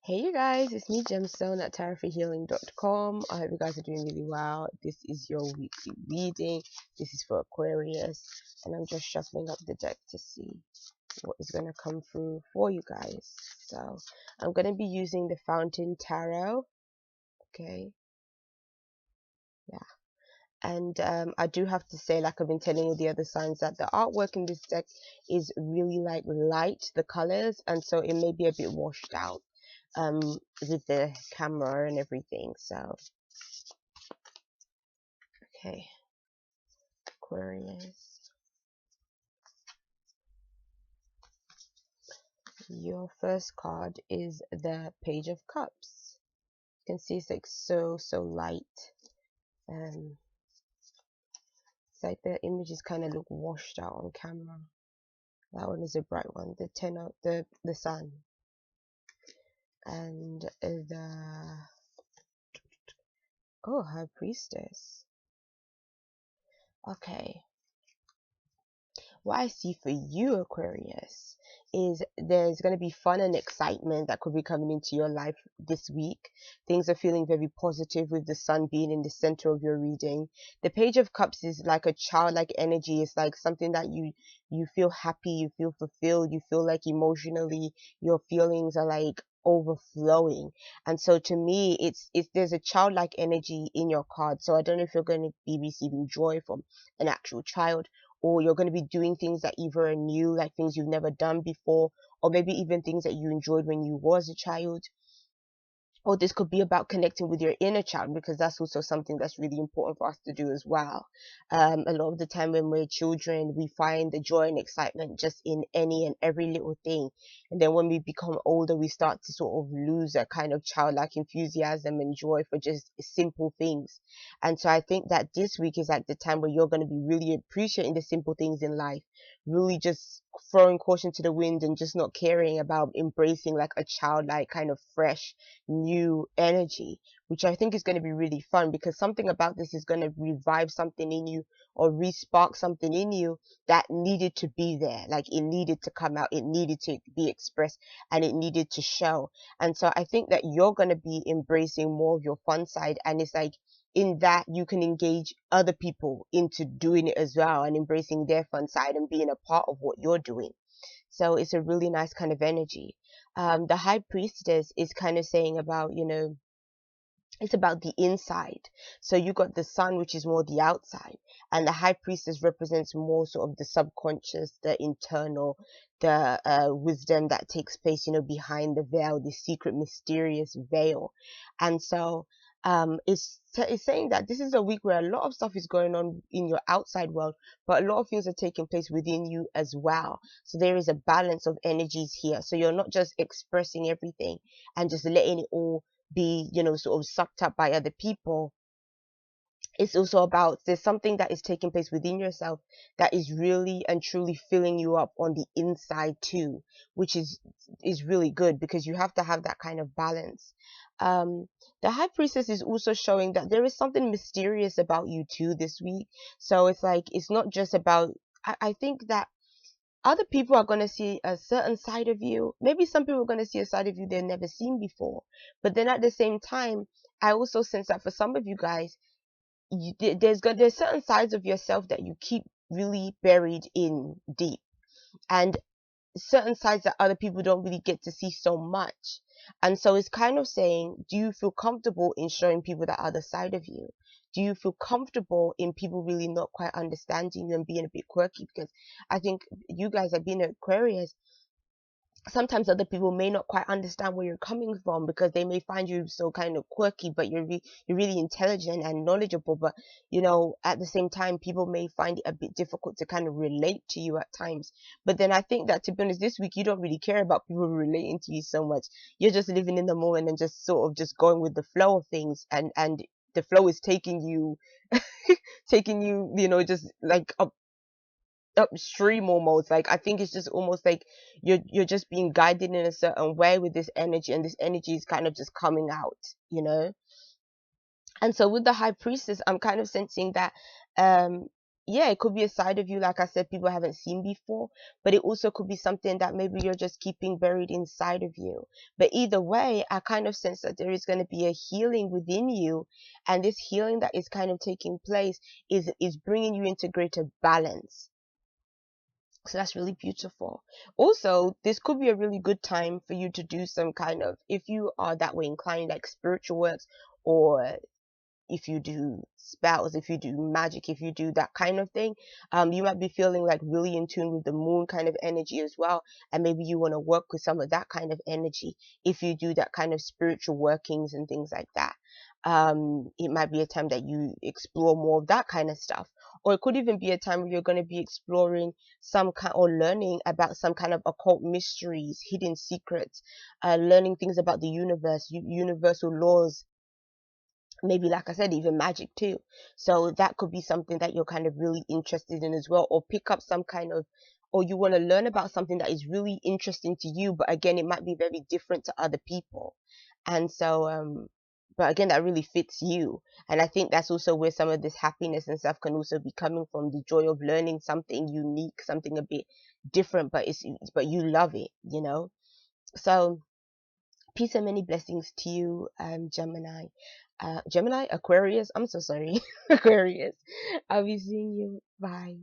Hey you guys, it's me Gemstone at tarotforhealing.com. I hope you guys are doing really well. This is your weekly reading. This is for Aquarius, and I'm just shuffling up the deck to see what is going to come through for you guys. So I'm going to be using the Fountain Tarot. Okay, yeah. And I do have to say, like I've been telling you the other signs, that the artwork in this deck is really like light, the colors, and so it may be a bit washed out um with the camera and everything. So okay, Aquarius, your first card is the Page of Cups. You can see it's like so light. um it's like the images kind of look washed out on camera. That one is a bright one, the ten of the sun. And the High Priestess. Okay, what I see for you, Aquarius, is there's going to be fun and excitement that could be coming into your life this week. Things are feeling very positive with the sun being in the center of your reading. The Page of Cups is like a childlike energy. It's like something that you feel happy, you feel fulfilled, you feel like emotionally your feelings are like overflowing. And so to me, it's there's a childlike energy in your card. So I don't know if you're going to be receiving joy from an actual child, or you're going to be doing things that either are new, like things you've never done before, or maybe even things that you enjoyed when you was a child. Or this could be about connecting with your inner child, because that's also something that's really important for us to do as well. A lot of the time when we're children, we find the joy and excitement just in any and every little thing. And then when we become older, we start to sort of lose that kind of childlike enthusiasm and joy for just simple things. And so I think that this week is like the time where you're going to be really appreciating the simple things in life, really just throwing caution to the wind and just not caring about embracing like a childlike kind of fresh new energy, which I think is going to be really fun, because something about this is going to revive something in you, or re-spark something in you that needed to be there. Like it needed to come out, it needed to be expressed, and it needed to show. And so I think that you're going to be embracing more of your fun side, and it's like in that you can engage other people into doing it as well and embracing their fun side and being a part of what you're doing. So it's a really nice kind of energy. The High Priestess is kind of saying about, it's about the inside. So you got the sun, which is more the outside, and the High Priestess represents more sort of the subconscious, the internal, the wisdom that takes place, behind the veil, the secret, mysterious veil. And so it's saying that this is a week where a lot of stuff is going on in your outside world, but a lot of things are taking place within you as well. So there is a balance of energies here. So you're not just expressing everything and just letting it all be, sort of sucked up by other people. It's also about, there's something that is taking place within yourself that is really and truly filling you up on the inside too, which is really good, because you have to have that kind of balance. um the High Priestess is also showing that there is something mysterious about you too this week. So it's like, it's not just about, I think that other people are going to see a certain side of you. Maybe some people are going to see a side of you they've never seen before. But then at the same time, I also sense that for some of you guys, there's certain sides of yourself that you keep really buried in deep, and certain sides that other people don't really get to see so much. And so it's kind of saying, do you feel comfortable in showing people that other side of you? Do you feel comfortable in people really not quite understanding you and being a bit quirky? Because I think you guys are being Aquarius, sometimes other people may not quite understand where you're coming from, because they may find you so kind of quirky, but you're really intelligent and knowledgeable. But at the same time, people may find it a bit difficult to kind of relate to you at times. But then I think that, to be honest, this week you don't really care about people relating to you so much. You're just living in the moment and just sort of just going with the flow of things, and the flow is taking you taking you, just like upstream almost. Like, I think it's just almost like you're just being guided in a certain way with this energy, and this energy is kind of just coming out. And so with the High Priestess, I'm kind of sensing that yeah, it could be a side of you, like I said, people haven't seen before, but it also could be something that maybe you're just keeping buried inside of you. But either way, I kind of sense that there is going to be a healing within you, and this healing that is kind of taking place is bringing you into greater balance. So that's really beautiful. Also, this could be a really good time for you to do some kind of, if you are that way inclined, like spiritual works, or if you do spells, if you do magic, if you do that kind of thing, you might be feeling like really in tune with the moon kind of energy as well. And maybe you want to work with some of that kind of energy if you do that kind of spiritual workings and things like that. It might be a time that you explore more of that kind of stuff. Or it could even be a time where you're going to be exploring some kind or learning about some kind of occult mysteries, hidden secrets, learning things about the universe, universal laws, maybe like I said, even magic too. So that could be something that you're kind of really interested in as well, or pick up some kind of, or you want to learn about something that is really interesting to you, but again, it might be very different to other people. And so, but again, that really fits you. And I think that's also where some of this happiness and stuff can also be coming from, the joy of learning something unique, something a bit different, but but you love it, you know? So, peace and many blessings to you, Gemini. Gemini, Aquarius. I'm so sorry, Aquarius. I'll be seeing you. Bye.